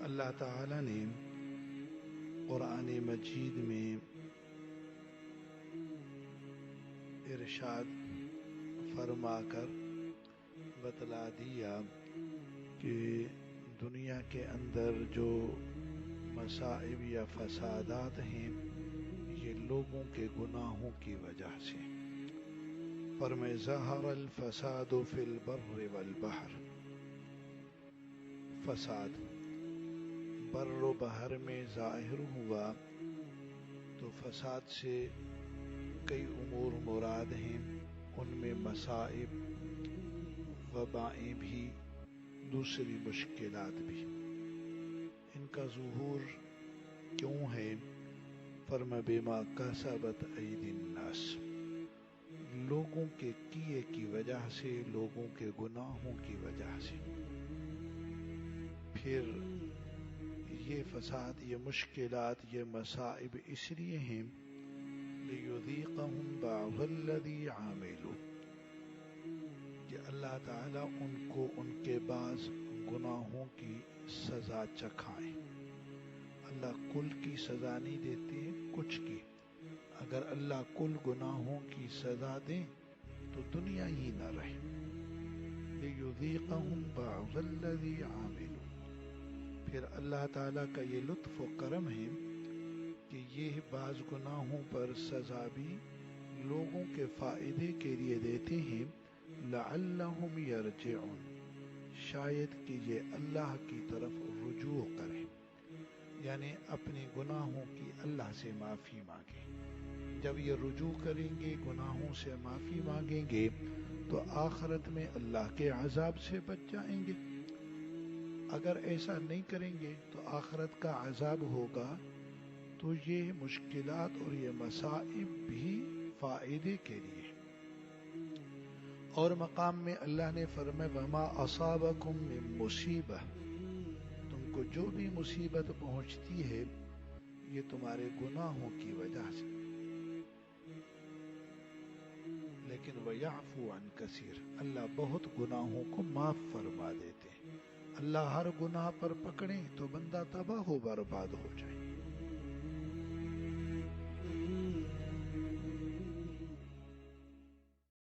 اللہ تعالی نے قرآن مجید میں ارشاد فرما کر بتلا دیا کہ دنیا کے اندر جو مصائب یا فسادات ہیں یہ لوگوں کے گناہوں کی وجہ سے۔ فرمائے ظہر الفساد فی البر والبحر، فساد بر و بحر میں ظاہر ہوا، تو فساد سے کئی امور مراد ہیں، ان میں مصائب، وبائیں بھی، دوسری مشکلات بھی۔ ان کا ظہور کیوں ہے؟ فرما بما کسبت ایدی الناس، لوگوں کے کیے کی وجہ سے، لوگوں کے گناہوں کی وجہ سے۔ پھر یہ فساد، یہ مشکلات، یہ مصائب اس لیے ہیں لِيُذِيقَهُمْ بَعْضَ الَّذِي عَمِلُوا، کہ اللہ تعالیٰ ان کو ان کے بعض گناہوں کی سزا چکھائیں۔ اللہ کل کی سزا نہیں دیتے، کچھ کی۔ اگر اللہ کل گناہوں کی سزا دیں تو دنیا ہی نہ رہے۔ لِيُذِيقَهُمْ بَعْضَ الَّذِي عَمِلُوا، پھر اللہ تعالیٰ کا یہ لطف و کرم ہے کہ یہ بعض گناہوں پر سزا بھی لوگوں کے فائدے کے لیے دیتے ہیں، لَعَلَّهُمْ يَرْجِعُونَ، شاید کہ یہ اللہ کی طرف رجوع کریں، یعنی اپنے گناہوں کی اللہ سے معافی مانگیں۔ جب یہ رجوع کریں گے، گناہوں سے معافی مانگیں گے، تو آخرت میں اللہ کے عذاب سے بچ جائیں گے۔ اگر ایسا نہیں کریں گے تو آخرت کا عذاب ہوگا، تو یہ مشکلات اور یہ مصائب بھی فائدے کے لیے۔ اور مقام میں اللہ نے فرمایا وَمَا أَصَابَكُم مِّن مُّصِیبَةٍ، تم کو جو بھی مصیبت پہنچتی ہے یہ تمہارے گناہوں کی وجہ سے، لیکن وَيَعْفُو عَن كَثِيرٍ، اللہ بہت گناہوں کو معاف فرما دیتے ہیں۔ اللہ ہر گناہ پر پکڑیں تو بندہ تباہ و برباد ہو جائے۔